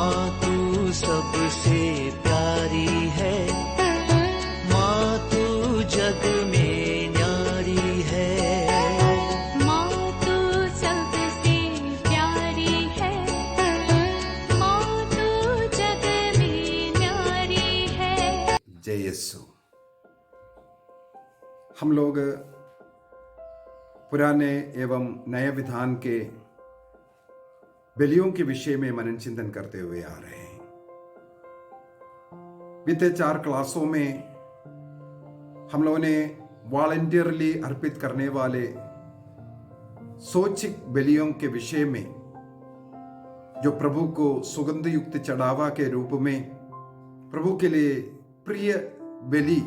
माँ तू सबसे प्यारी है, माँ तू जग में न्यारी है। माँ तू सबसे प्यारी है, माँ तू जग में न्यारी है। जय यीशु। हम लोग पुराने एवं नए विधान के बलियों के विषय में मनन चिंतन करते हुए आ रहे हैं। बीते 4 क्लासों में हम लोगों ने वॉलंटियरली अर्पित करने वाले स्वैच्छिक बलियों के विषय में, जो प्रभु को सुगंध युक्त चढ़ावा के रूप में प्रभु के लिए प्रिय बलि,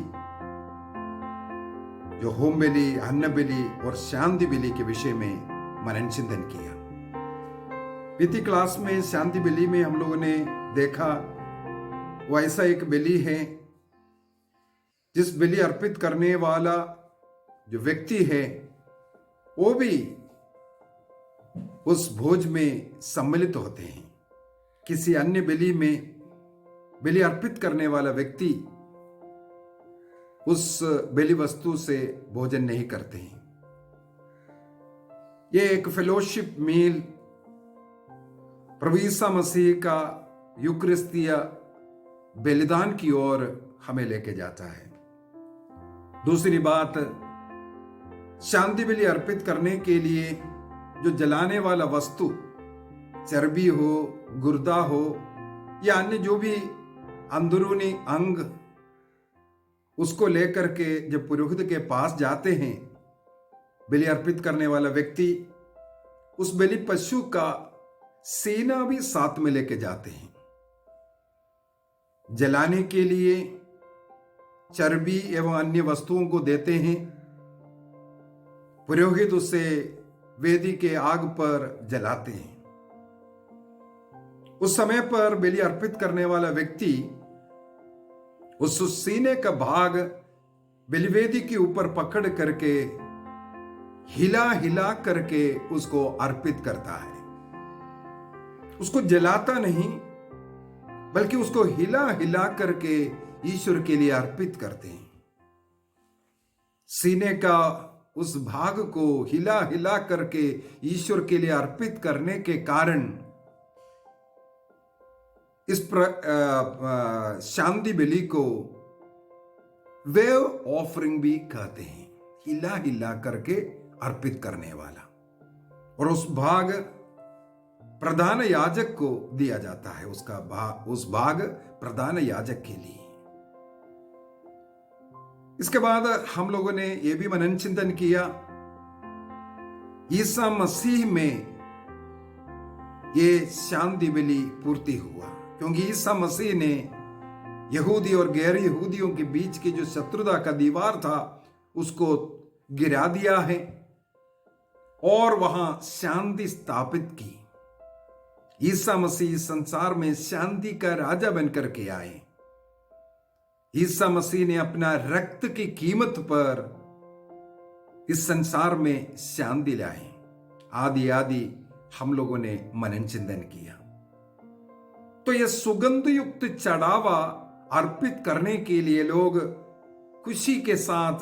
जो होम बलि, अन्न बलि और शांति बलि के विषय में मनन चिंतन किया। बीती क्लास में शांति बलि में हम लोगों ने देखा वो ऐसा एक बलि है जिस बलि अर्पित करने वाला जो व्यक्ति है वो भी उस भोज में सम्मिलित होते हैं। किसी अन्य बलि में बलि अर्पित करने वाला व्यक्ति उस बलि वस्तु से भोजन नहीं करते हैं। ये एक फेलोशिप मील प्रभु ईसा मसीह का यूकरिस्तीय बलिदान की ओर हमें लेके जाता है। दूसरी बात, शांति बलि अर्पित करने के लिए जो जलाने वाला वस्तु, चर्बी हो, गुर्दा हो या अन्य जो भी अंदरूनी अंग, उसको लेकर के जब पुरोहित के पास जाते हैं बलि अर्पित करने वाला व्यक्ति, उस बलि पशु का सीना भी साथ में लेके जाते हैं। जलाने के लिए चर्बी एवं अन्य वस्तुओं को देते हैं। पुरोहित उसे वेदी के आग पर जलाते हैं। उस समय पर बलि अर्पित करने वाला व्यक्ति उस सीने का भाग बलिवेदी के ऊपर पकड़ करके हिला हिला करके उसको अर्पित करता है। उसको जलाता नहीं, बल्कि उसको हिला हिला करके ईश्वर के लिए अर्पित करते हैं। सीने का उस भाग को हिला हिला करके ईश्वर के लिए अर्पित करने के कारण इस शांति बलि को वेव ऑफरिंग भी कहते हैं, हिला हिला करके अर्पित करने वाला। और उस भाग प्रधान याजक को दिया जाता है। उस भाग प्रधान याजक के लिए। इसके बाद हम लोगों ने यह भी मनन चिंतन किया, ईसा मसीह में ये शांति बलि पूर्ति हुआ, क्योंकि ईसा मसीह ने यहूदी और गैर यहूदियों के बीच की जो शत्रुता का दीवार था उसको गिरा दिया है और वहां शांति स्थापित की। ईसा मसीह संसार में शांति का राजा बनकर के आए। ईसा मसीह ने अपना रक्त की कीमत पर इस संसार में शांति लाए। आदि आदि हम लोगों ने मनन चिंतन किया। तो यह सुगंध युक्त चढ़ावा अर्पित करने के लिए लोग खुशी के साथ,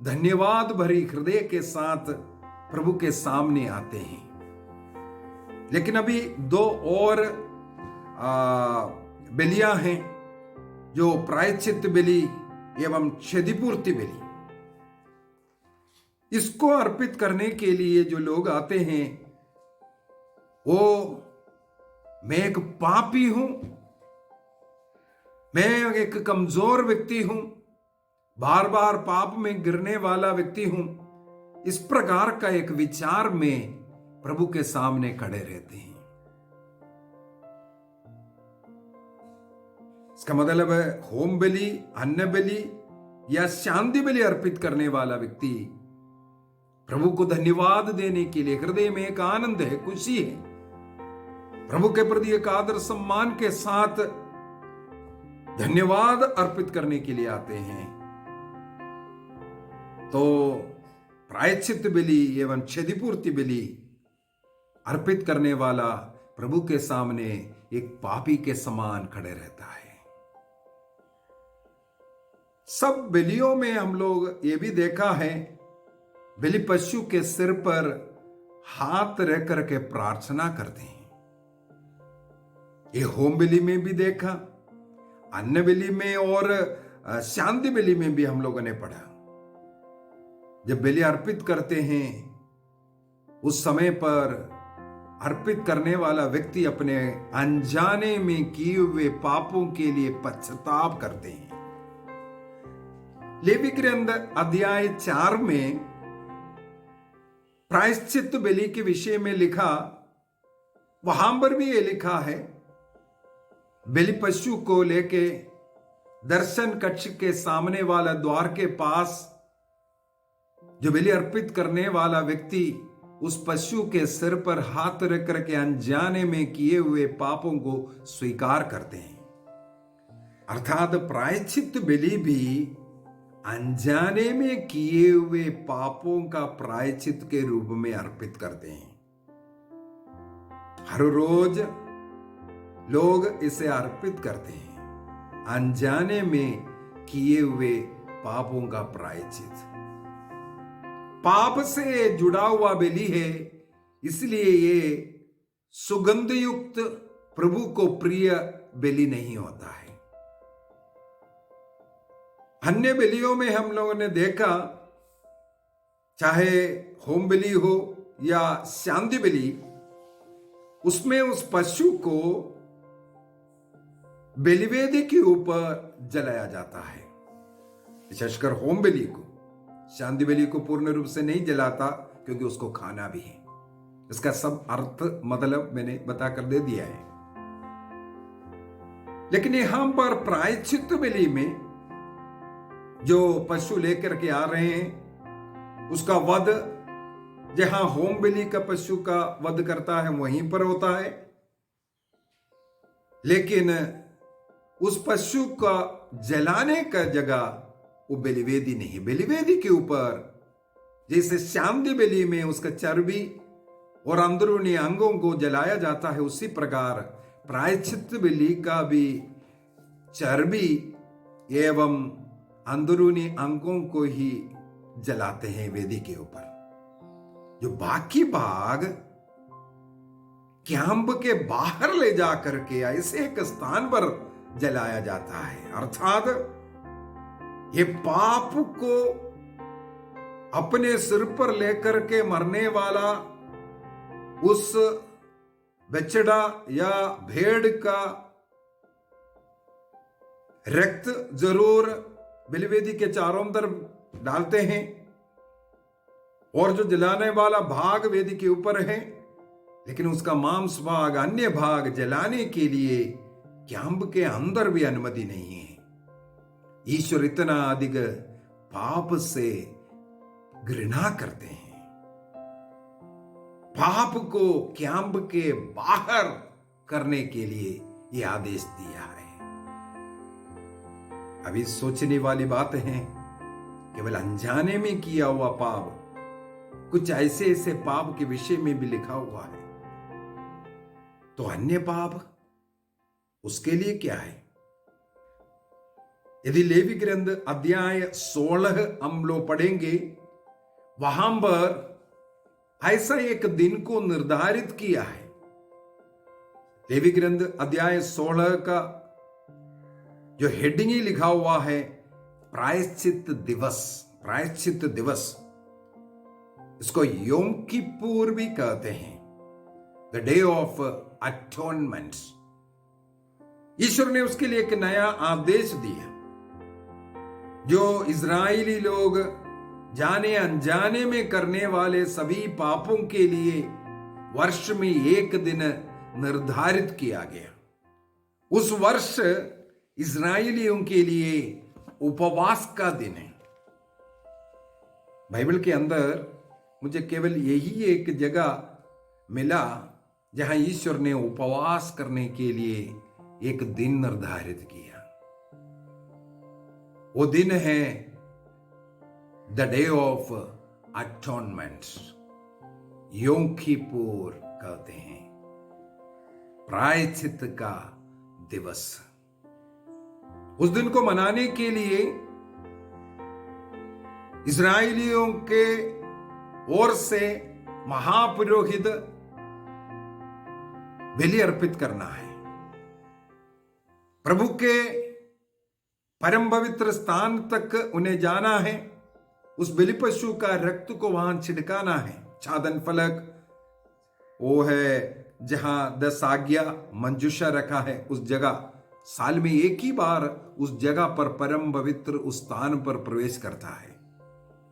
धन्यवाद भरी हृदय के साथ प्रभु के सामने आते हैं। लेकिन अभी 2 और बलियां हैं, जो प्रायश्चित बलि एवं क्षतिपूर्ति बलि। इसको अर्पित करने के लिए जो लोग आते हैं, वो मैं एक पापी हूं, मैं एक कमजोर व्यक्ति हूं, बार बार पाप में गिरने वाला व्यक्ति हूं, इस प्रकार का एक विचार में प्रभु के सामने खड़े रहते हैं। इसका मतलब है होम बलि, अन्न बलि या शांति बलि अर्पित करने वाला व्यक्ति प्रभु को धन्यवाद देने के लिए हृदय में एक आनंद है, खुशी है, प्रभु के प्रति एक आदर सम्मान के साथ धन्यवाद अर्पित करने के लिए आते हैं। तो प्रायश्चित बलि एवं क्षतिपूर्ति बलि अर्पित करने वाला प्रभु के सामने एक पापी के समान खड़े रहता है। सब बलियों में हम लोग ये भी देखा है, बलि पशु के सिर पर हाथ रख करके प्रार्थना करते हैं। ये होम बलि में भी देखा, अन्न बलि में और शांति बलि में भी हम लोगों ने पढ़ा। जब बलि अर्पित करते हैं उस समय पर अर्पित करने वाला व्यक्ति अपने अनजाने में किए हुए पापों के लिए पश्चाताप करते हैं। लेवी ग्रंथ अध्याय 4 में प्रायश्चित बलि के विषय में लिखा, वहां पर भी ये लिखा है, बलि पशु को लेके दर्शन कक्ष के सामने वाला द्वार के पास जो बलि अर्पित करने वाला व्यक्ति उस पशु के सिर पर हाथ रख करके अनजाने में किए हुए पापों को स्वीकार करते हैं। अर्थात प्रायश्चित बलि भी अनजाने में किए हुए पापों का प्रायश्चित के रूप में अर्पित करते हैं। हर रोज लोग इसे अर्पित करते हैं, अनजाने में किए हुए पापों का प्रायश्चित। पाप से जुड़ा हुआ बलि है, इसलिए ये सुगंध युक्त प्रभु को प्रिय बलि नहीं होता है। अन्य बलियों में हम लोगों ने देखा, चाहे होम बलि हो या शांति बलि, उसमें उस पशु को बलिवेदी के ऊपर जलाया जाता है। विशेषकर होम बलि को, शांति बलि को पूर्ण रूप से नहीं जलाता क्योंकि उसको खाना भी है। इसका सब अर्थ मतलब मैंने बताकर दे दिया है। लेकिन यहां पर प्रायश्चित बलि में जो पशु लेकर के आ रहे हैं उसका वध जहां होम बलि का पशु का वध करता है वहीं पर होता है, लेकिन उस पशु का जलाने का जगह वो बलिवेदी नहीं। बलिवेदी के ऊपर जैसे शांति बलि में उसका चर्बी और अंदरूनी अंगों को जलाया जाता है, उसी प्रकार प्रायश्चित बलि का भी चर्बी एवं अंदरूनी अंगों को ही जलाते हैं वेदी के ऊपर। जो बाकी भाग कैंप के बाहर ले जाकर के ऐसे एक स्थान पर जलाया जाता है। अर्थात ये पाप को अपने सिर पर लेकर के मरने वाला उस बछड़ा या भेड़ का रक्त जरूर बलिवेदी के चारों तरफ डालते हैं और जो जलाने वाला भाग वेदी के ऊपर है, लेकिन उसका मांस भाग, अन्य भाग जलाने के लिए कैंप के अंदर भी अनुमति नहीं है। ईश्वर इतना अधिक पाप से घृणा करते हैं, पाप को कैंप के बाहर करने के लिए यह आदेश दिया है। अभी सोचने वाली बात है, केवल अनजाने में किया हुआ पाप, कुछ ऐसे ऐसे पाप के विषय में भी लिखा हुआ है, तो अन्य पाप उसके लिए क्या है? यदि लेवी ग्रंथ अध्याय 16 हम लोग पढ़ेंगे, वहां पर ऐसा एक दिन को निर्धारित किया है। लेवी ग्रंथ अध्याय 16 का जो हेडिंग ही लिखा हुआ है, प्रायश्चित दिवस। प्रायश्चित दिवस, इसको योम किप्पुर भी कहते हैं, द डे ऑफ अटोनमेंट। ईश्वर ने उसके लिए एक नया आदेश दिया। जो इजरायली लोग जाने अनजाने में करने वाले सभी पापों के लिए वर्ष में एक दिन निर्धारित किया गया। उस वर्ष इजरायलियों के लिए उपवास का दिन है। बाइबल के अंदर मुझे केवल यही एक जगह मिला जहां ईश्वर ने उपवास करने के लिए एक दिन निर्धारित किया। वो दिन है द डे ऑफ अटोनमेंट, योम किप्पुर कहते हैं। प्रायश्चित का दिवस। उस दिन को मनाने के लिए इस्राएलियों के ओर से महापुरोहित बलि अर्पित करना है। प्रभु के परम पवित्र स्थान तक उन्हें जाना है। उस बलि पशु का रक्त को वहां छिड़काना है। छादन फलक वो है जहां 10 आज्ञा मंजूषा रखा है। उस जगह साल में एक ही बार उस जगह पर परम पवित्र उस स्थान पर प्रवेश करता है।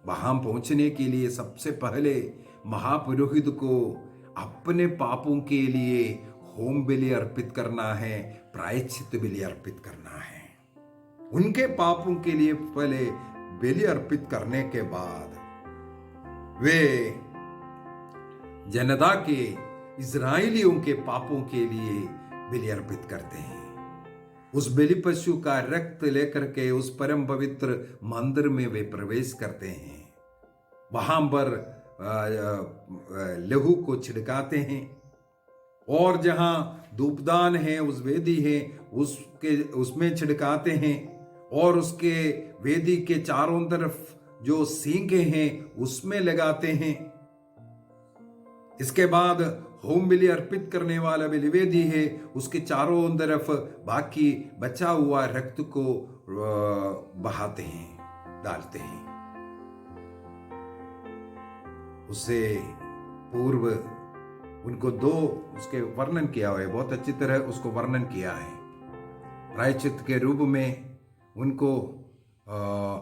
वहां पहुंचने के लिए सबसे पहले महापुरोहित को अपने पापों के लिए होम बलि अर्पित करना है, प्रायश्चित बलि अर्पित करना है। उनके पापों के लिए पहले बलि अर्पित करने के बाद वे जनता के इस्राएलियों के पापों के लिए बलि अर्पित करते हैं। उस बलि पशु का रक्त लेकर के उस परम पवित्र मंदिर में वे प्रवेश करते हैं। वहां पर लहू को छिड़काते हैं और जहां धूपदान है, उस वेदी है, उसमें छिड़काते हैं और उसके वेदी के चारों तरफ जो सींगे हैं उसमें लगाते हैं। इसके बाद होम बलि अर्पित करने वाला बलिवेदी है, उसके चारों तरफ बाकी बचा हुआ रक्त को बहाते हैं, डालते हैं। उससे पूर्व उनको उसके वर्णन किया हुआ है, बहुत अच्छी तरह उसको वर्णन किया है। प्रायश्चित के रूप में उनको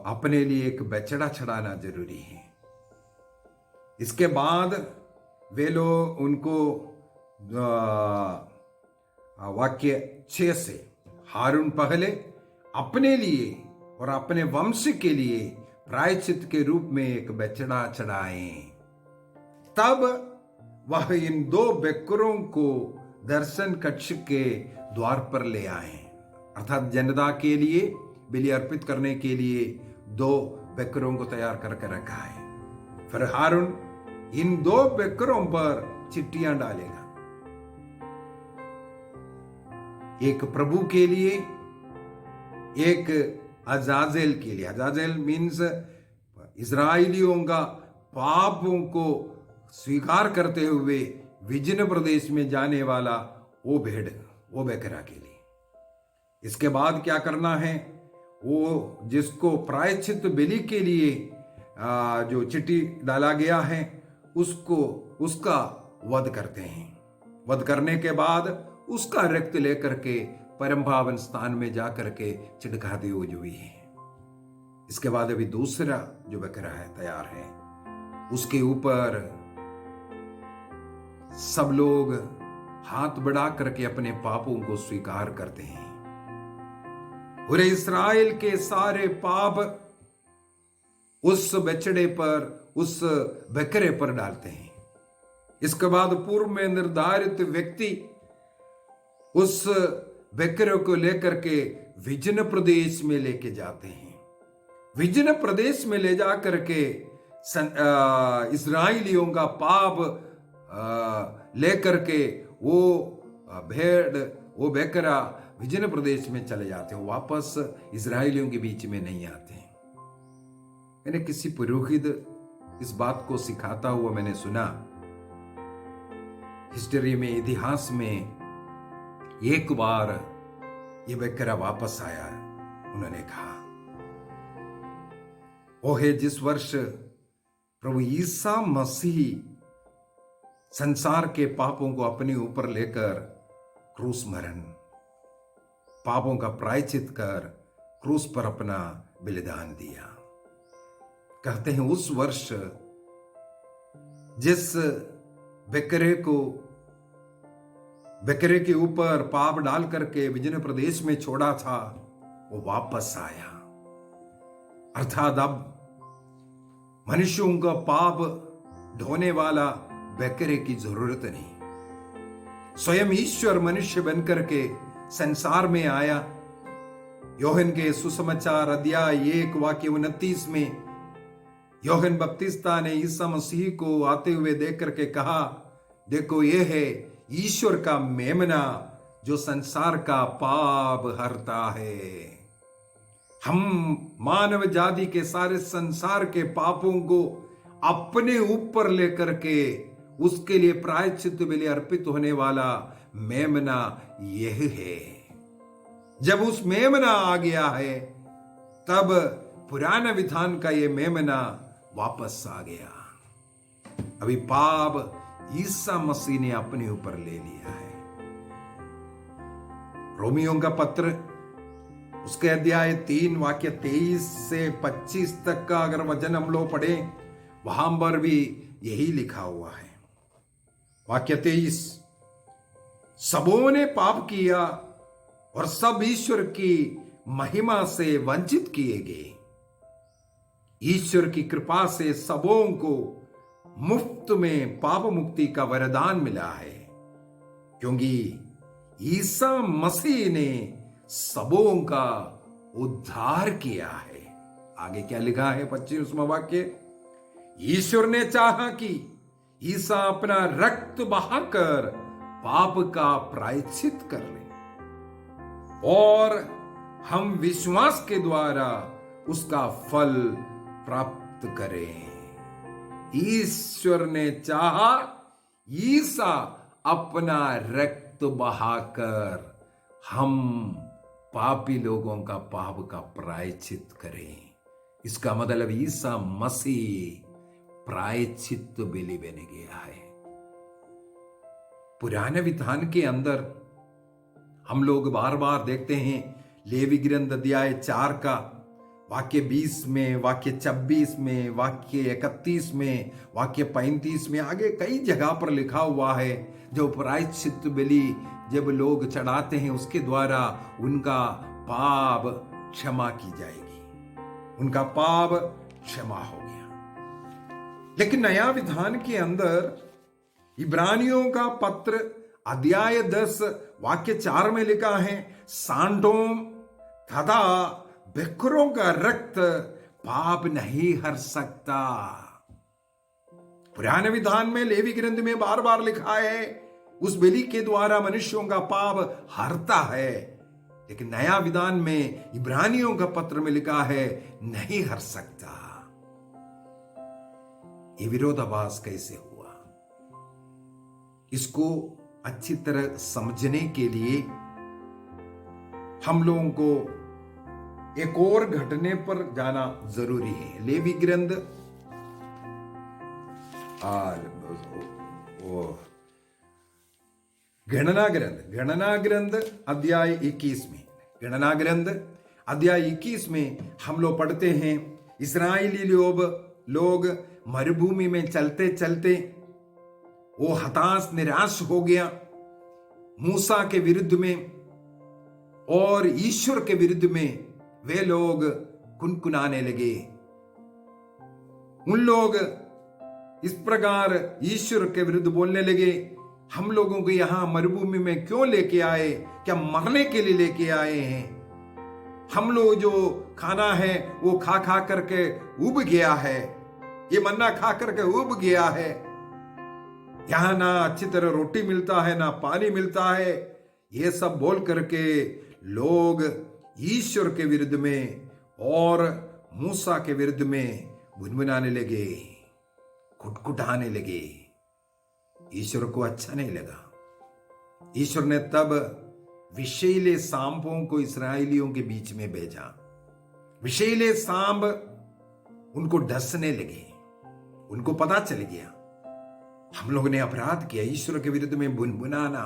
अपने लिए एक बछड़ा चढ़ाना जरूरी है। इसके बाद वे लोग उनको वाक्य 6 से हारून पहले अपने लिए और अपने वंश के लिए प्रायश्चित के रूप में एक बछड़ा चढ़ाएं। तब वह इन 2 बकरों को दर्शन कक्ष के द्वार पर ले आए, अर्थात जनता के लिए बलि अर्पित करने के लिए 2 बकरों को तैयार करके रखा है। फिर हारून इन 2 बकरों पर चिट्टियां डालेगा, एक प्रभु के लिए, एक अजाजेल के लिए। अजाजेल मीन्स इस्राएलियों का पापों को स्वीकार करते हुए विजन प्रदेश में जाने वाला वो भेड़, वो बकरा के लिए। इसके बाद क्या करना है, वो जिसको प्रायश्चित बलि के लिए जो चिट्ठी डाला गया है उसका वध करते हैं। वध करने के बाद उसका रक्त लेकर के परम पावन स्थान में जाकर के छिड़काते हुए है। इसके बाद अभी दूसरा जो बकरा है तैयार है, उसके ऊपर सब लोग हाथ बढ़ा करके अपने पापों को स्वीकार करते हैं। पूरे इस्राएल के सारे पाप उस बछड़े पर, उस बकरे पर डालते हैं। इसके बाद पूर्व में निर्धारित व्यक्ति उस बकरे को लेकर के विजन प्रदेश में लेके जाते हैं। विजन प्रदेश में ले जा करके इस्राएलियों का पाप लेकर के वो भेड़, वो बकरा विजन प्रदेश में चले जाते हैं, वापस इस्राएलियों के बीच में नहीं आते। मैंने किसी पुरोहित इस बात को सिखाता हुआ मैंने सुना, हिस्ट्री में, इतिहास में एक बार ये बकरा वापस आया। उन्होंने कहा, ओहे जिस वर्ष प्रभु ईसा मसीह संसार के पापों को अपने ऊपर लेकर क्रूस मरण, पापों का प्रायश्चित कर क्रूस पर अपना बलिदान दिया, कहते हैं उस वर्ष जिस बकरे के ऊपर पाप डाल करके विजन प्रदेश में छोड़ा था, वो वापस आया। अर्थात अब मनुष्यों का पाप ढोने वाला बकरे की जरूरत नहीं, स्वयं ईश्वर मनुष्य बनकर के संसार में आया। योहन के सुसमाचार अध्याय 1 वाक्य 29 में योहन बपतिस्ता ने ईसा मसीह को आते हुए देख करके कहा, देखो ये है ईश्वर का मेमना जो संसार का पाप हरता है। हम मानव जाति के सारे संसार के पापों को अपने ऊपर लेकर के उसके लिए प्रायश्चित बलि अर्पित होने वाला मेमना यह है। जब उस मेमना आ गया है तब पुराना विधान का यह मेमना वापस आ गया। अभी पाप ईसा मसीह ने अपने ऊपर ले लिया है। रोमियों का पत्र उसके अध्याय 3 वाक्य 23 से 25 तक का अगर वचन हम लोग पढ़े वहां पर भी यही लिखा हुआ है। वाक्य 23, सबों ने पाप किया और सब ईश्वर की महिमा से वंचित किए गए। ईश्वर की कृपा से सबों को मुफ्त में पाप मुक्ति का वरदान मिला है, क्योंकि ईसा मसीह ने सबों का उद्धार किया है। आगे क्या लिखा है 25वां वाक्य, ईश्वर ने चाहा कि ईसा अपना रक्त बहाकर पाप का प्रायश्चित कर ले और हम विश्वास के द्वारा उसका फल प्राप्त करें। ईश्वर ने चाहा ईसा अपना रक्त बहाकर हम पापी लोगों का पाप का प्रायश्चित करें। इसका मतलब ईसा मसीह प्रायश्चित बलि बन गया है। पुराने विधान के अंदर हम लोग बार बार देखते हैं, लेवी ग्रंथ अध्याय 4 का वाक्य 20 में, वाक्य 26 में, वाक्य 31 में, वाक्य 35 में, आगे कई जगह पर लिखा हुआ है जो प्रायश्चित बलि जब लोग चढ़ाते हैं उसके द्वारा उनका पाप क्षमा की जाएगी, उनका पाप क्षमा हो गया। लेकिन नया विधान के अंदर इब्रानियों का पत्र अध्याय 10 वाक्य 4 में लिखा है, सांडों तथा बकरों का रक्त पाप नहीं हर सकता। पुराने विधान में लेवी ग्रंथ में बार बार लिखा है उस बलि के द्वारा मनुष्यों का पाप हरता है, लेकिन नया विधान में इब्रानियों का पत्र में लिखा है नहीं हर सकता। ये विरोधाभास कैसे हुआ? इसको अच्छी तरह समझने के लिए हम लोगों को एक और घटने पर जाना जरूरी है। लेवी ग्रंथ गणना ग्रंथ अध्याय 21 में, गणना ग्रंथ अध्याय 21 में हम लोग पढ़ते हैं, इस्राएली लोग मरुभूमि में चलते चलते वो हताश निराश हो गया मूसा के विरुद्ध में और ईश्वर के विरुद्ध में वे लोग कुनकुनाने लगे। उन लोग इस प्रकार ईश्वर के विरुद्ध बोलने लगे, हम लोगों को यहां मरुभूमि में क्यों लेके आए? क्या मरने के लिए लेके आए हैं? हम लोग जो खाना है वो खा खा करके उब गया है, ये मन्ना खा करके उब गया है। यहां ना अच्छी तरह रोटी मिलता है ना पानी मिलता है। ये सब बोल करके लोग ईश्वर के विरुद्ध में और मूसा के विरुद्ध में गुनगुनाने लगे, कुटकुटाने लगे। ईश्वर को अच्छा नहीं लगा। ईश्वर ने तब विषैले सांपों को इस्राएलियों के बीच में भेजा। विषैले सांप उनको डसने लगे, उनको पता चल गया हम लोग ने अपराध किया। ईश्वर के विरुद्ध में बुनबुनाना,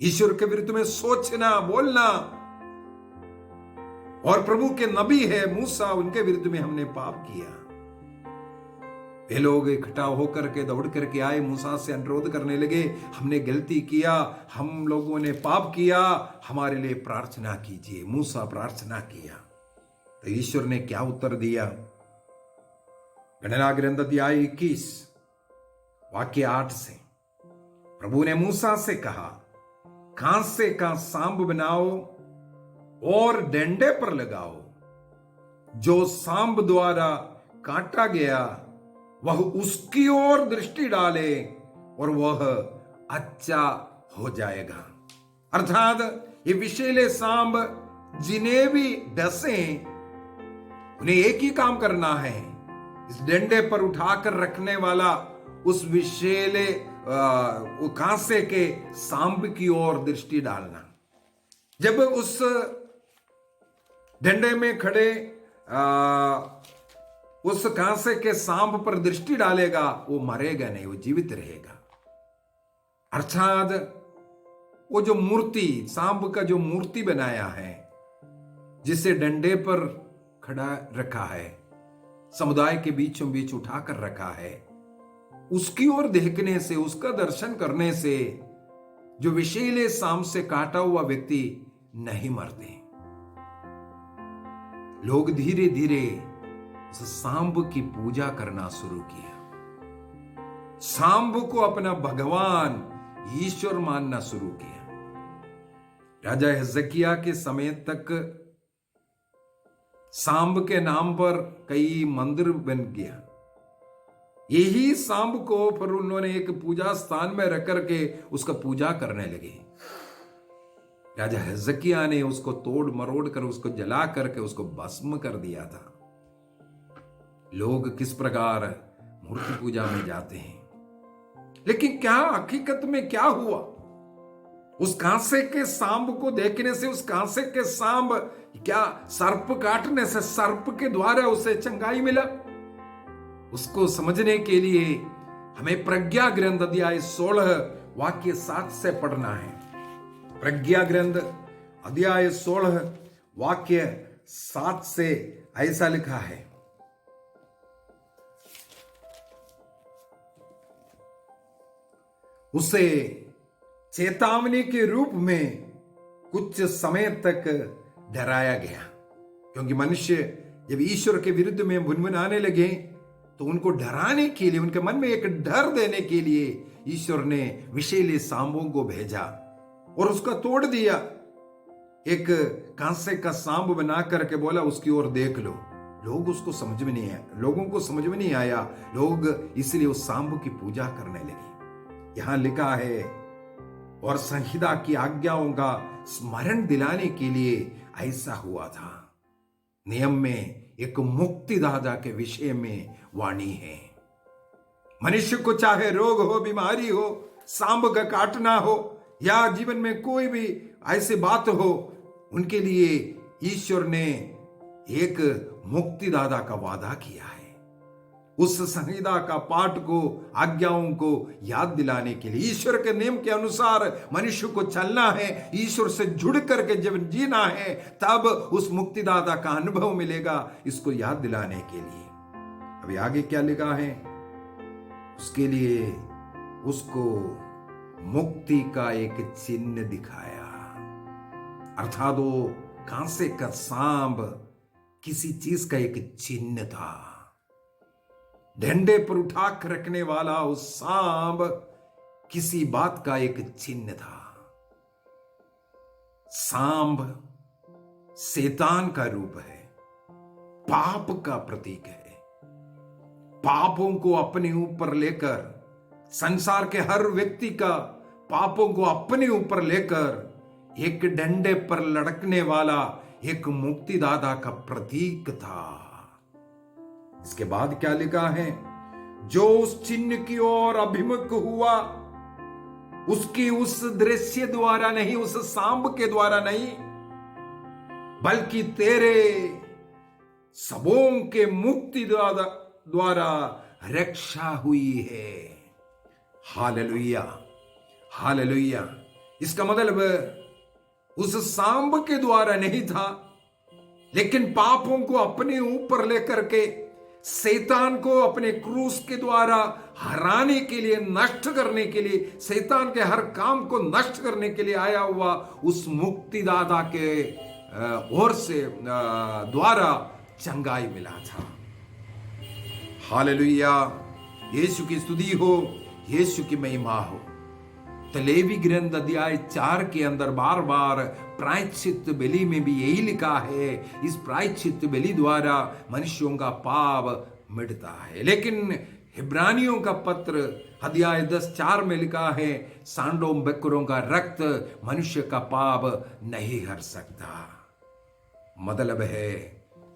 ईश्वर के विरुद्ध में सोचना, बोलना, और प्रभु के नबी है मूसा, उनके विरुद्ध में हमने पाप किया। वे लोग इकट्ठा होकर के दौड़ करके आए, मूसा से अनुरोध करने लगे, हमने गलती किया, हम लोगों ने पाप किया, हमारे लिए प्रार्थना कीजिए। मूसा प्रार्थना किया तो ईश्वर ने क्या उत्तर दिया? गणना ग्रंथ अध्याय 21 वाक्य 8 से प्रभु ने मूसा से कहा, कांसे का सांप बनाओ और डंडे पर लगाओ। जो सांप द्वारा काटा गया वह उसकी ओर दृष्टि डाले और वह अच्छा हो जाएगा। अर्थात ये विषैले सांप जिन्हें भी डसे उन्हें एक ही काम करना है, इस डंडे पर उठाकर रखने वाला उस विषैले कांसे के सांप की ओर दृष्टि डालना। जब उस डंडे में खड़े उस कांसे के सांप पर दृष्टि डालेगा, वो मरेगा नहीं, वो जीवित रहेगा। अर्थात वो जो मूर्ति, सांप का जो मूर्ति बनाया है, जिसे डंडे पर खड़ा रखा है, समुदाय के बीचों बीच उठाकर रखा है, उसकी ओर देखने से, उसका दर्शन करने से जो विषैले सांप से काटा हुआ व्यक्ति नहीं मरते। लोग धीरे धीरे उस सांप की पूजा करना शुरू किया, सांप को अपना भगवान ईश्वर मानना शुरू किया। राजा हिजकिय्याह के समय तक सांप के नाम पर कई मंदिर बन गया। यही सांप को फिर उन्होंने एक पूजा स्थान में रख करके उसका पूजा करने लगे। राजा हिजकिय्याह ने उसको तोड़ मरोड़ कर, उसको जला करके उसको भस्म कर दिया था। लोग किस प्रकार मूर्ति पूजा में जाते हैं, लेकिन क्या हकीकत में क्या हुआ? उस कांसे के सांप को देखने से, उस कांसे के सांप क्या सर्प काटने से सर्प के द्वारा उसे चंगाई मिला? उसको समझने के लिए हमें प्रज्ञा ग्रंथ अध्याय 16 वाक्य 7 से पढ़ना है। प्रज्ञा ग्रंथ अध्याय 16 वाक्य 7 से ऐसा लिखा है, उसे चेतावनी के रूप में कुछ समय तक डराया गया, क्योंकि मनुष्य जब ईश्वर के विरुद्ध में भुनभुनाने लगे तो उनको डराने के लिए, उनके मन में एक डर देने के लिए ईश्वर ने विषैले सांपों को भेजा और उसका तोड़ दिया। एक कांसे का सांप बना करके बोला उसकी ओर देख लो। लोग उसको समझ में नहीं आया, लोगों को समझ में नहीं आया, लोग इसलिए उस सांप की पूजा करने लगे। यहां लिखा है, और संहिता की आज्ञाओं का स्मरण दिलाने के लिए ऐसा हुआ था। नियम में एक मुक्तिदाता के विषय में वाणी है। मनुष्य को चाहे रोग हो, बीमारी हो, सांप का काटना हो, या जीवन में कोई भी ऐसी बात हो, उनके लिए ईश्वर ने एक मुक्तिदाता का वादा किया है। उस संहिता का पाठ को, आज्ञाओं को याद दिलाने के लिए, ईश्वर के नियम के अनुसार मनुष्य को चलना है, ईश्वर से जुड़ करके जब जीना है, तब उस मुक्तिदाता का अनुभव मिलेगा, इसको याद दिलाने के लिए। अभी आगे क्या लिखा है? उसके लिए उसको मुक्ति का एक चिन्ह दिखाया। अर्थात वो कांसे का सांप किसी चीज का एक चिन्ह था। डंडे पर उठा कर रखने वाला उस सांप किसी बात का एक चिन्ह था। सांप शैतान का रूप है, पाप का प्रतीक है। पापों को अपने ऊपर लेकर, संसार के हर व्यक्ति का पापों को अपने ऊपर लेकर एक डंडे पर लड़कने वाला एक मुक्तिदाता का प्रतीक था। इसके बाद क्या लिखा है? जो उस चिन्ह की ओर अभिमुख हुआ, उसकी उस दृश्य द्वारा नहीं, उस सांप के द्वारा नहीं, बल्कि तेरे सबों के मुक्ति द्वारा रक्षा हुई है। Hallelujah, hallelujah. इसका मतलब उस सांप के द्वारा नहीं था, लेकिन पापों को अपने ऊपर लेकर के, शैतान को अपने क्रूस के द्वारा हराने के लिए, नष्ट करने के लिए, शैतान के हर काम को नष्ट करने के लिए आया हुआ उस मुक्तिदाता के ओर से द्वारा चंगाई मिला था। हालेलुया। यीशु की स्तुति हो, यीशु की महिमा हो। तो लेवी ग्रंथ अध्याय 4 के अंदर बार बार प्रायश्चित बलि में भी यही लिखा है, इस प्रायश्चित बलि द्वारा मनुष्यों का पाप मिटता है। लेकिन हिब्रानियों का पत्र अध्याय 10:4 में लिखा है, सांडों बकरों का रक्त मनुष्य का पाप नहीं हर सकता। मतलब है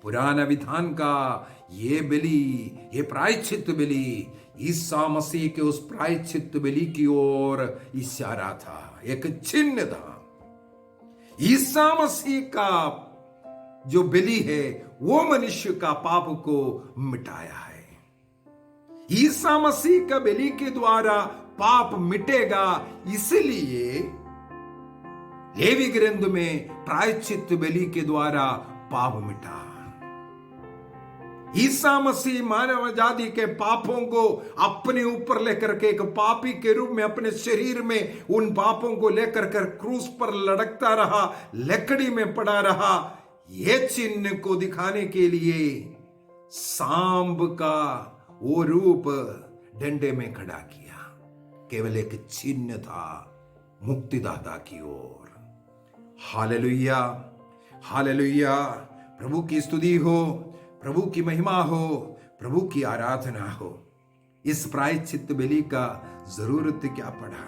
पुराना विधान का ये बलि, ये प्रायश्चित बलि ईसा मसीह के उस प्रायश्चित बलि की ओर इशारा था, एक चिन्ह था। ईसा मसीह का जो बलि है वो मनुष्य का पाप को मिटाया है। ईसा मसीह का बलि के द्वारा पाप मिटेगा, इसलिए लेवी ग्रंथ में प्रायश्चित बलि के द्वारा पाप मिटा। ईसा मसीह मानव जाति के पापों को अपने ऊपर लेकर के एक पापी के रूप में अपने शरीर में उन पापों को लेकर कर क्रूस पर लटकता रहा, लकड़ी में पड़ा रहा। ये चिन्ह को दिखाने के लिए सांप का वो रूप डंडे में खड़ा किया, केवल एक चिन्ह था मुक्तिदाता की ओर। Hallelujah, hallelujah. प्रभु की स्तुति हो, प्रभु की महिमा हो, प्रभु की आराधना हो। इस प्रायश्चित बलि का जरूरत क्या पड़ा?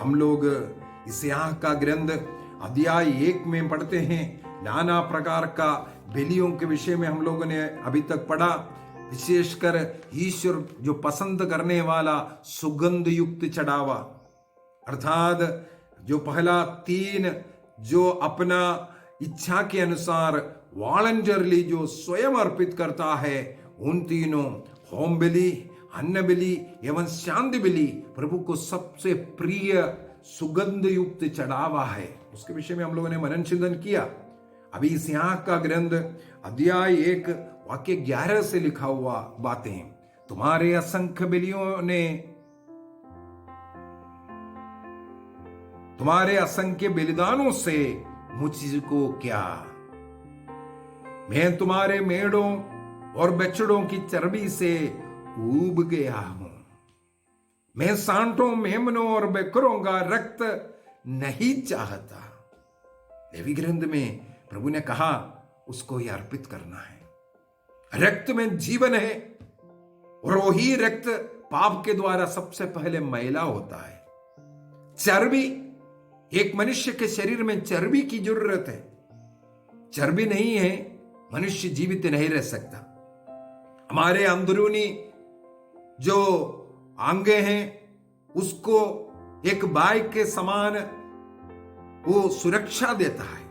हम लोग यशायाह का ग्रंथ अध्याय 1 में पढ़ते हैं, नाना प्रकार का बलियों के विषय में हम लोगों ने अभी तक पढ़ा। विशेषकर ईश्वर जो पसंद करने वाला सुगंध युक्त चढ़ावा, अर्थात जो पहला 3 जो अपना इच्छा के अनुसार वॉलंटियरली जो स्वयं अर्पित करता है, उन तीनों होम बलि, अन्न बलि एवं शांति बलि प्रभु को सबसे प्रिय सुगंध युक्त चढ़ावा है। उसके विषय में हम लोगों ने मनन चिंतन किया। अभी इस यहाँ का ग्रंथ अध्याय 1 वाक्य 11 से लिखा हुआ बातें, तुम्हारे असंख्य बलियों ने, तुम्हारे असंख्य बलिदानों से मुझको क्या, मैं तुम्हारे मेढ़ों और बछड़ों की चर्बी से ऊब गया हूं। मैं सांटों, मेमनों और बकरों का रक्त नहीं चाहता। लेवी ग्रंथ में प्रभु ने कहा उसको ही अर्पित करना है। रक्त में जीवन है और वही रक्त पाप के द्वारा सबसे पहले मैला होता है। चर्बी, एक मनुष्य के शरीर में चर्बी की जरूरत है। चर्बी नहीं है मनुष्य जीवित नहीं रह सकता। हमारे अंदरूनी जो अंगे हैं उसको एक बाइक के समान वो सुरक्षा देता है।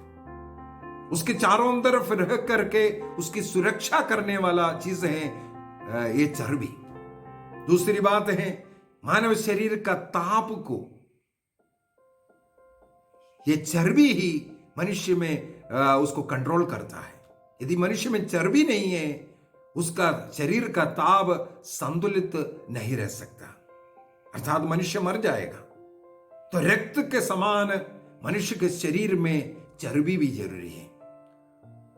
उसके चारों तरफ रह करके उसकी सुरक्षा करने वाला चीज है ये चर्बी। दूसरी बात है मानव शरीर का ताप को, ये चर्बी ही मनुष्य में उसको कंट्रोल करता है। यदि मनुष्य में चर्बी नहीं है, उसका शरीर का ताप संतुलित नहीं रह सकता, अर्थात मनुष्य मर जाएगा। तो रक्त के समान मनुष्य के शरीर में चर्बी भी जरूरी है।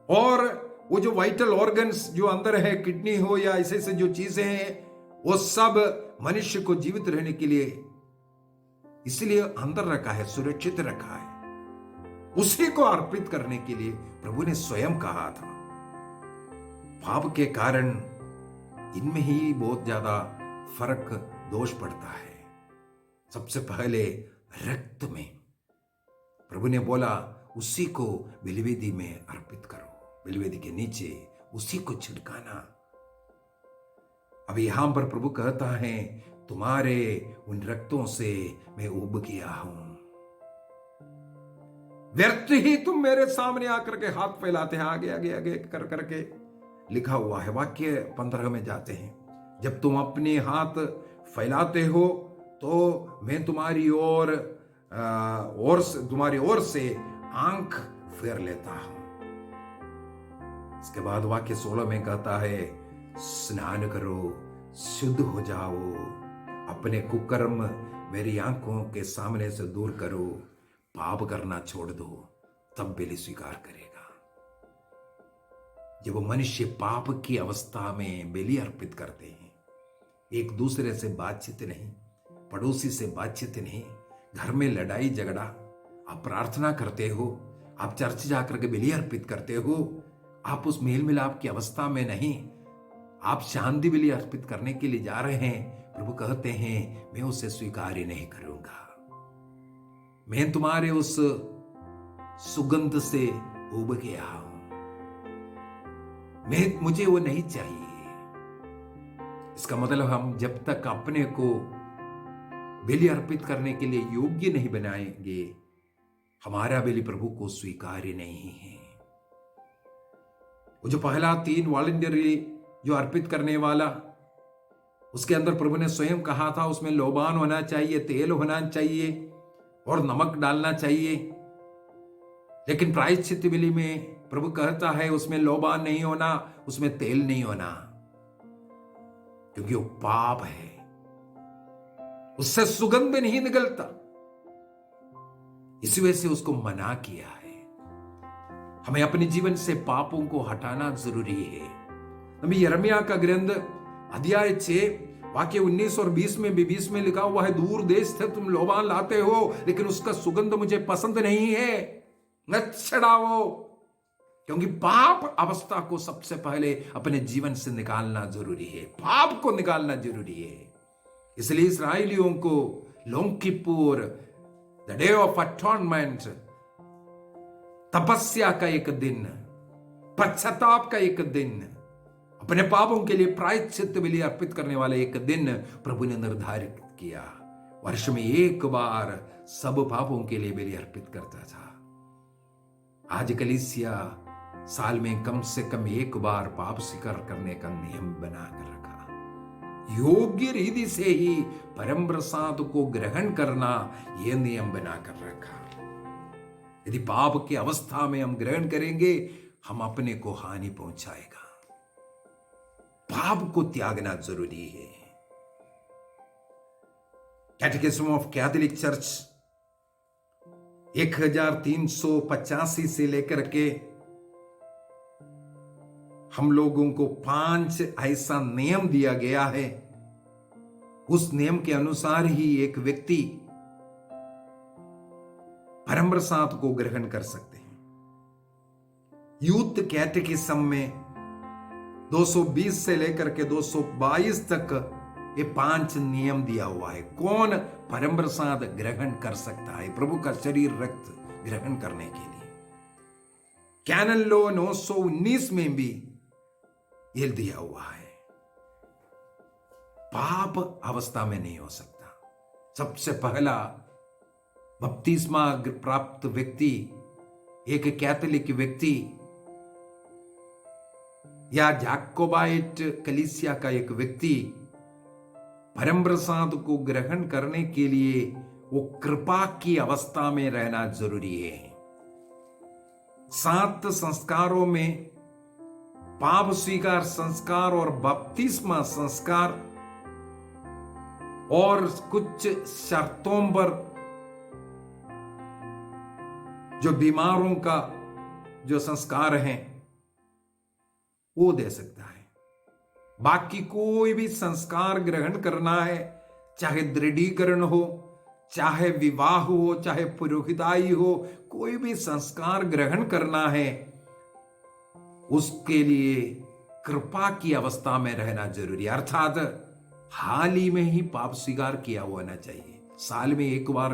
और वो जो वाइटल ऑर्गन्स जो अंदर है, किडनी हो या ऐसे ऐसे जो चीजें हैं, वो सब मनुष्य को जीवित रहने के लिए इसलिए अंदर रखा है, सुरक्षित रखा है। उसी को अर्पित करने के लिए प्रभु ने स्वयं कहा था। पाप के कारण इनमें ही बहुत ज्यादा फर्क, दोष पड़ता है। सबसे पहले रक्त में प्रभु ने बोला उसी को बलिवेदी में अर्पित करो, बलिवेदी के नीचे उसी को छिड़काना। अब यहां पर प्रभु कहता है तुम्हारे उन रक्तों से मैं उब गया हूं। व्यर्थ ही तुम मेरे सामने आकर के हाथ फैलाते हैं, आगे आगे आगे कर करके लिखा हुआ है। वाक्य 15 में जाते हैं, जब तुम अपने हाथ फैलाते हो तो मैं तुम्हारी ओर तुम्हारी ओर से आंख फेर लेता हूं। इसके बाद वाक्य 16 में कहता है स्नान करो, शुद्ध हो जाओ, अपने कुकर्म मेरी आंखों के सामने से दूर करो, पाप करना छोड़ दो, तब बलि स्वीकार करेगा। जब वो मनुष्य पाप की अवस्था में बलि अर्पित करते हैं, एक दूसरे से बातचीत नहीं, पड़ोसी से बातचीत नहीं, घर में लड़ाई झगड़ा, आप प्रार्थना करते हो, आप चर्च जाकर के बलि अर्पित करते हो, आप उस मेल मिलाप की अवस्था में नहीं, आप शांति बलि अर्पित करने के लिए जा रहे हैं, प्रभु कहते हैं मैं उसे स्वीकार नहीं करूंगा। मैं तुम्हारे उस सुगंध से उब गया हूं, मुझे वो नहीं चाहिए। इसका मतलब हम जब तक अपने को बलि अर्पित करने के लिए योग्य नहीं बनाएंगे, हमारा बलि प्रभु को स्वीकार्य नहीं है। वो जो पहला 3 वॉलंटियरी जो अर्पित करने वाला, उसके अंदर प्रभु ने स्वयं कहा था उसमें लोबान होना चाहिए, तेल होना चाहिए और नमक डालना चाहिए। लेकिन प्रायश्चित बलि में प्रभु कहता है उसमें लोबान नहीं होना, उसमें तेल नहीं होना, क्योंकि वो पाप है, उससे सुगंध नहीं निकलता। इसी वजह से उसको मना किया है। हमें अपने जीवन से पापों को हटाना जरूरी है। नबी यिर्मयाह का ग्रंथ अध्याय 6 वाक्य 19 और 20 में भी 20 में लिखा हुआ है, दूर देश से तुम लोबान लाते हो, लेकिन उसका सुगंध मुझे पसंद नहीं है, न छड़ाओ। क्योंकि पाप अवस्था को सबसे पहले अपने जीवन से निकालना जरूरी है, पाप को निकालना जरूरी है। इसलिए इस्राएलियों को योम किप्पुर, द डे ऑफ अटॉर्नमेंट, तपस्या का एक दिन, पश्चाताप का एक दिन, अपने पापों के लिए प्रायश्चित बलि अर्पित करने वाला एक दिन प्रभु ने निर्धारित किया। वर्ष में एक बार सब पापों के लिए बलि अर्पित करता था। आज कलीसिया साल में कम से कम एक बार पाप स्वीकार करने का नियम बनाकर रखा। योग्य रीति से ही परम प्रसाद को ग्रहण करना, यह नियम बनाकर रखा। यदि पाप की अवस्था में हम ग्रहण करेंगे, हम अपने को हानि पहुंचाएगा। पाप को त्यागना जरूरी है। कैटेकिज्म ऑफ कैथोलिक चर्च 1385 से लेकर के हम लोगों को 5 ऐसा नियम दिया गया है। उस नियम के अनुसार ही एक व्यक्ति परम प्रसाद को ग्रहण कर सकते हैं। यूथ कैटेकिज्म में 220 से लेकर के 222 तक ये 5 नियम दिया हुआ है। कौन परम प्रसाद ग्रहण कर सकता है, प्रभु का शरीर रक्त ग्रहण करने के लिए। कैनन लॉ 919 में भी ये दिया हुआ है। पाप अवस्था में नहीं हो सकता। सबसे पहला बपतिस्मा प्राप्त व्यक्ति, एक कैथोलिक व्यक्ति या जाकोबाइट कलीसिया का एक व्यक्ति परम प्रसाद को ग्रहण करने के लिए वो कृपा की अवस्था में रहना जरूरी है। 7 संस्कारों में पाप स्वीकार संस्कार और बपतिस्मा संस्कार और कुछ शर्तों पर जो बीमारों का जो संस्कार है वो दे सकता है। बाकी कोई भी संस्कार ग्रहण करना है, चाहे दृढ़ीकरण हो, चाहे विवाह हो, चाहे पुरोहिताई हो, कोई भी संस्कार ग्रहण करना है, उसके लिए कृपा की अवस्था में रहना जरूरी है। अर्थात हाल ही में ही पाप स्वीकार किया होना चाहिए। साल में एक बार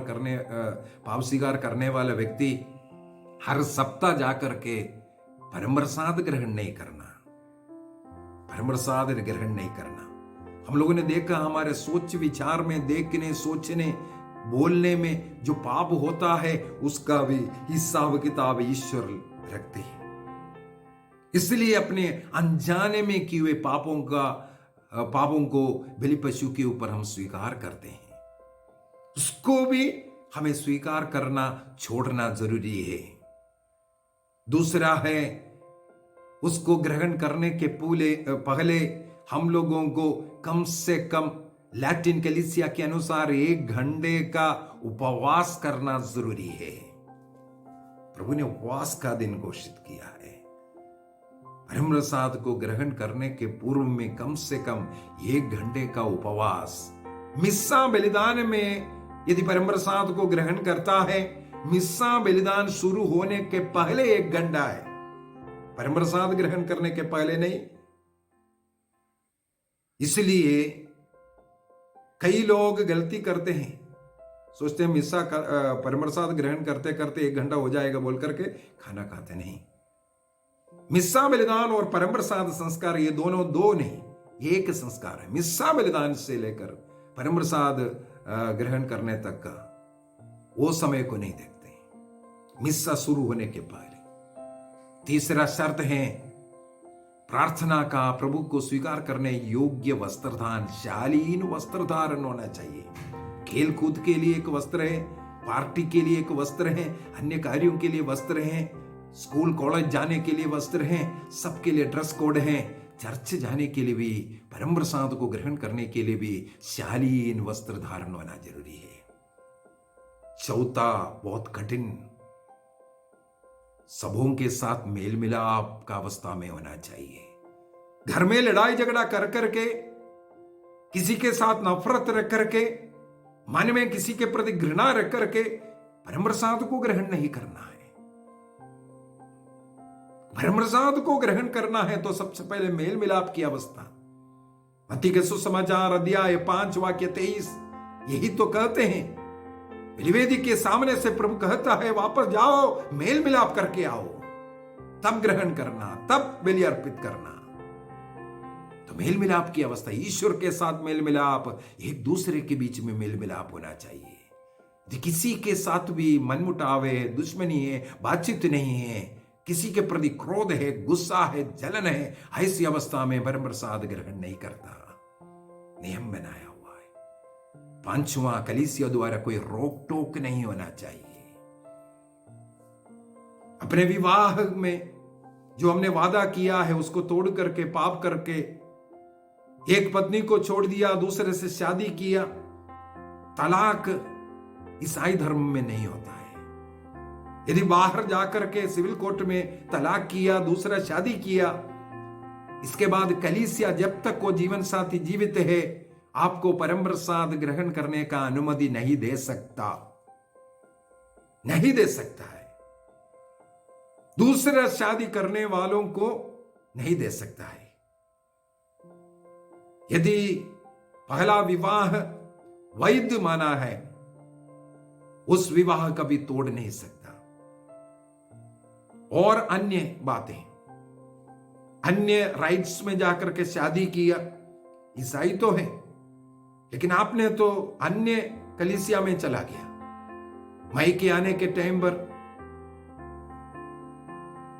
पाप स्वीकार करने वाला व्यक्ति हर सप्ताह जाकर के परम प्रसाद ग्रहण नहीं करना, परम प्रसाद ग्रहण नहीं करना। हम लोगों ने देखा हमारे सोच विचार में, देखने, सोचने, बोलने में जो पाप होता है उसका भी हिसाब किताब ईश्वर रखते हैं। इसलिए अपने अनजाने में किए हुए पापों को बलि पशु के ऊपर हम स्वीकार करते हैं। उसको भी हमें स्वीकार करना छोड़ना जरूरी है। दूसरा है, उसको ग्रहण करने के पहले हम लोगों को कम से कम लैटिन कलीसिया के अनुसार 1 घंटे का उपवास करना जरूरी है। प्रभु ने उपवास का दिन घोषित किया है। परम प्रसाद को ग्रहण करने के पूर्व में कम से कम 1 घंटे का उपवास। मिस्सा बलिदान में यदि परम प्रसाद को ग्रहण करता है, मिस्सा बलिदान शुरू होने के पहले 1 घंटा है, परम प्रसाद ग्रहण करने के पहले नहीं। इसलिए कई लोग गलती करते हैं, सोचते हैं मिस्सा परम प्रसाद ग्रहण करते करते 1 घंटा हो जाएगा बोल करके खाना खाते नहीं। मिस्सा बलिदान और परम प्रसाद संस्कार ये दोनों दो नहीं, एक संस्कार है। मिस्सा बलिदान से लेकर परम प्रसाद ग्रहण करने तक का वो समय को नहीं देखते, मिस्सा शुरू होने के पहले। तीसरा शर्त है प्रार्थना का, प्रभु को स्वीकार करने योग्य वस्त्रधान, शालीन वस्त्र धारण होना चाहिए। खेल कूद के लिए एक वस्त्र है, पार्टी के लिए एक वस्त्र है, अन्य कार्यों के लिए वस्त्र है, स्कूल कॉलेज जाने के लिए वस्त्र हैं, सबके लिए ड्रेस कोड हैं, चर्च जाने के लिए भी, परम प्रसाद को ग्रहण करने के लिए भी शालीन वस्त्र धारण होना जरूरी है। चौथा बहुत कठिन, सबों के साथ मेल मिलाप का अवस्था में होना चाहिए। घर में लड़ाई झगड़ा कर करके, किसी के साथ नफरत रख करके, मन में किसी के प्रति घृणा रख करके परम प्रसाद को ग्रहण नहीं करना है। परम प्रसाद को ग्रहण करना है तो सबसे पहले मेल मिलाप की अवस्था। मत्ती के सुसमाचार अध्याय 5 वाक्य 23 यही तो कहते हैं। बलिवेदी के सामने से प्रभु कहता है वापस जाओ, मेल मिलाप करके आओ, तब ग्रहण करना, तब बलि अर्पित करना। तो मेल मिलाप की अवस्था, ईश्वर के साथ मेल मिलाप, एक दूसरे के बीच में मेल मिलाप होना चाहिए। यदि किसी के साथ भी मनमुटाव है, दुश्मनी है, बातचीत नहीं है, किसी के प्रति क्रोध है, गुस्सा है, जलन है, ऐसी अवस्था में परम प्रसाद ग्रहण नहीं करता। नियम बनाया हुआ है। 5वां, कलीसिया द्वारा कोई रोक टोक नहीं होना चाहिए। अपने विवाह में जो हमने वादा किया है उसको तोड़ करके, पाप करके, एक पत्नी को छोड़ दिया, दूसरे से शादी किया, तलाक ईसाई धर्म में नहीं होता है। यदि बाहर जाकर के सिविल कोर्ट में तलाक किया, दूसरा शादी किया, इसके बाद कलीसिया जब तक वो जीवन साथी जीवित है आपको परम प्रसाद ग्रहण करने का अनुमति नहीं दे सकता, नहीं दे सकता है। दूसरा शादी करने वालों को नहीं दे सकता है। यदि पहला विवाह वैध माना है, उस विवाह कभी तोड़ नहीं सकता। और अन्य बातें, अन्य राइट्स में जाकर के शादी किया, ईसाई तो है, लेकिन आपने तो अन्य कलीसिया में चला गया। मई के आने के टाइम पर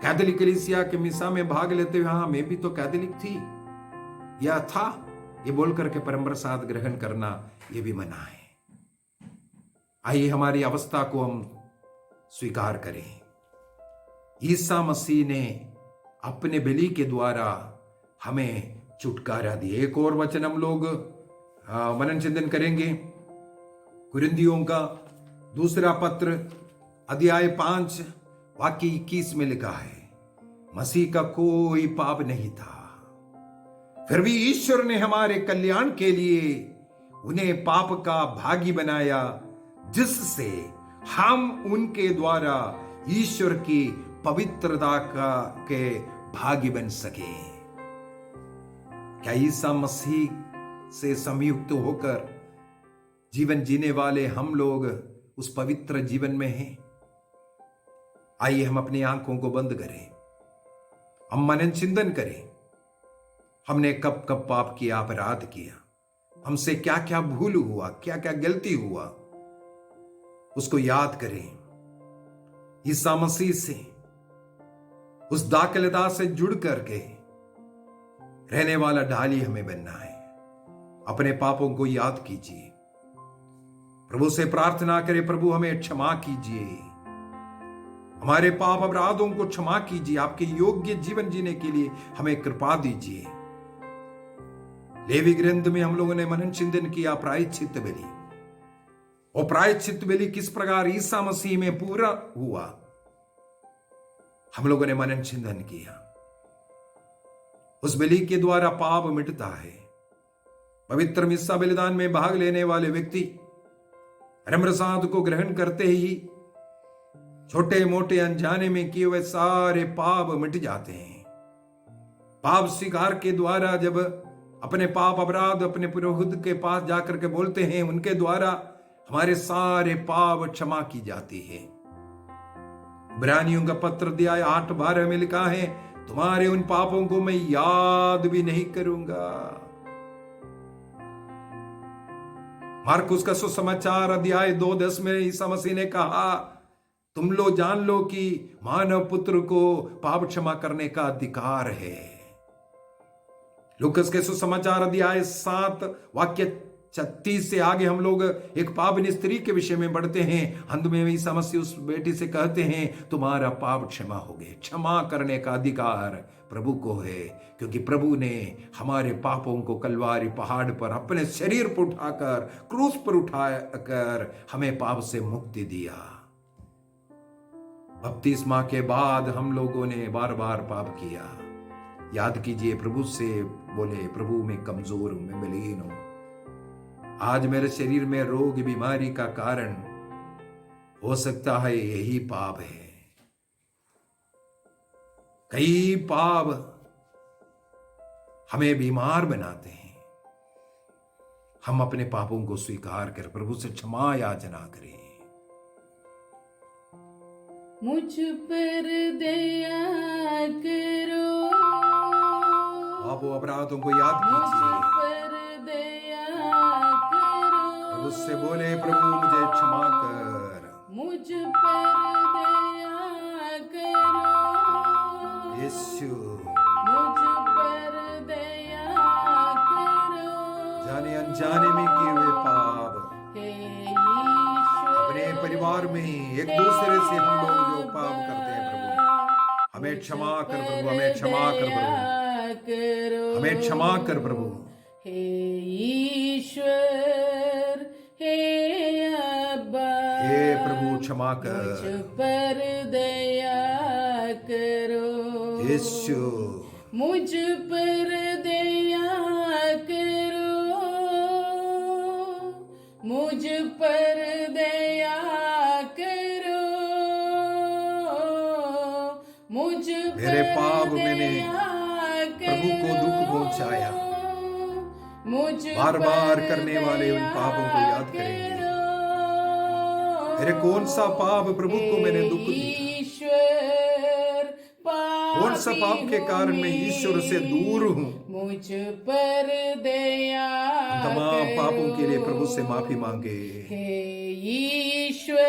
कैथोलिक कलीसिया के मिसा में भाग लेते हुए, हाँ मैं भी तो कैथोलिक थी या था, ये बोल करके परम प्रसाद ग्रहण करना ये भी मना है। आइए हमारी अवस्था को हम स्वीकार करें। ईसा मसीह ने अपने बलि के द्वारा हमें छुटकारा दिया। एक और वचन हम लोग मनन चिंतन करेंगे। कुरिन्थियों का दूसरा पत्र अध्याय 5 वाक्य 21 में लिखा है, मसीह का कोई पाप नहीं था, फिर भी ईश्वर ने हमारे कल्याण के लिए उन्हें पाप का भागी बनाया, जिससे हम उनके द्वारा ईश्वर की पवित्रता के भागी बन सके। क्या ईसा मसीह से संयुक्त होकर जीवन जीने वाले हम लोग उस पवित्र जीवन में हैं? आइए हम अपनी आंखों को बंद करें, हम मनन चिंतन करें। हमने कब कब पाप किया, अपराध किया, हमसे क्या क्या भूल हुआ, क्या क्या गलती हुआ, उसको याद करें। ईसा मसीह से, उस दाखलता से जुड़ करके रहने वाला ढाली हमें बनना है। अपने पापों को याद कीजिए, प्रभु से प्रार्थना करें, प्रभु हमें क्षमा कीजिए, हमारे पाप अपराधों को क्षमा कीजिए, आपके योग्य जीवन जीने के लिए हमें कृपा दीजिए। लेवी ग्रंथ में हम लोगों ने मनन चिंतन किया प्रायश्चित बलि, और प्रायश्चित बलि किस प्रकार ईसा मसीह में पूरा हुआ, हम लोगों ने मनन चिंतन किया। उस बलि के द्वारा पाप मिटता है। पवित्र मिस्सा बलिदान में भाग लेने वाले व्यक्ति परम प्रसाद को ग्रहण करते ही छोटे मोटे अनजाने में किए हुए सारे पाप मिट जाते हैं। पाप स्वीकार के द्वारा जब अपने पाप अपराध अपने पुरोहित के पास जाकर के बोलते हैं, उनके द्वारा हमारे सारे पाप क्षमा की जाती है। इब्रानियों का पत्र दिया 8:12 में लिखा है, तुम्हारे उन पापों को मैं याद भी नहीं करूंगा। मार्कुस का सुसमाचार अध्याय 2:10 में ईसा मसीह ने कहा, तुम लोग जान लो कि मानव पुत्र को पाप क्षमा करने का अधिकार है। लूकस के सुसमाचार अध्याय 7 वाक्य 36 से आगे हम लोग एक पापिनी स्त्री के विषय में बढ़ते हैं। अंत में ईसा मसीह उस बेटी से कहते हैं, तुम्हारा पाप क्षमा हो गए। क्षमा करने का अधिकार प्रभु को है, क्योंकि प्रभु ने हमारे पापों को कलवारी पहाड़ पर अपने शरीर पर उठाकर, क्रूस पर उठाकर हमें पाप से मुक्ति दिया। बपतिस्मा के बाद हम लोगों ने बार बार पाप किया। याद कीजिए, प्रभु से बोले, प्रभु मैं कमजोर हूं, मैं बलहीन हूं। आज मेरे शरीर में रोग बीमारी का कारण हो सकता है यही पाप है। कई पाप हमें बीमार बनाते हैं। हम अपने पापों को स्वीकार कर प्रभु से क्षमा याचना करें। मुझ पर दया करो, पापों अपराधों को याद मुझ कीजिए। पर दया करो, प्रभु से बोले, प्रभु मुझे क्षमा कर। मुझ पर दया करो, यीशु मुझ पर दया करो, जाने अनजाने में किए हुए पाप हे ईश्वर, अपने परिवार में एक दूसरे से हम लोग जो पाप करते हैं, प्रभु हमें क्षमा कर, प्रभु हमें क्षमा कर, प्रभु हमें क्षमा कर, प्रभु हे ईश्वर, हे अब्बा, हे प्रभु क्षमा मुझ कर। पर दया करो, यीशु मुझ पर दया करो, मुझ पर दया करो, मुझ मेरे पर पाप मैंने दया प्रभु को दुख पहुंचाया। मुझ बार बार पर करने वाले उन पापों को याद करेंगे। करो। मेरे कौन सा पाप प्रभु को मैंने दुख दिया? ईश्वर, कौन सा पाप के कारण मैं ईश्वर से दूर हूं? मुझ पर दया तमाम करो। पापों के लिए प्रभु से माफी मांगे। हे ईश्वर,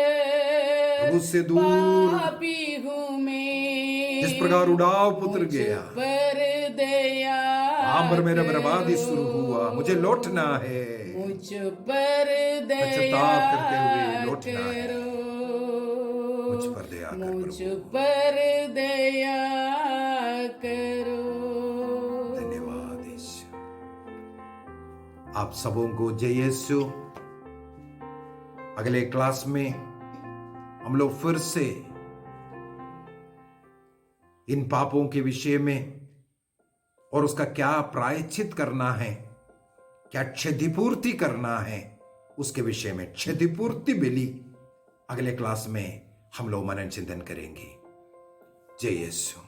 प्रभु से दूर पापी हूँ मैं, जिस प्रकार उड़ाव पुत्र गया, पर दया वहां पर मेरा बर्बादी शुरू हुआ। मुझे लौटना है, मुझ पर दया पश्चाताप करते हुए लौटना है। करो, मुझ पर दया कर मुझ प्रभु। पर दया करो। धन्यवाद यीशु। आप सबों को जय यीशु। अगले क्लास में हम लोग फिर से इन पापों के विषय में और उसका क्या प्रायश्चित करना है, क्या क्षतिपूर्ति करना है, उसके विषय में क्षतिपूर्ति बलि अगले क्लास में हम लोग मनन चिंतन करेंगे। जय यीशु।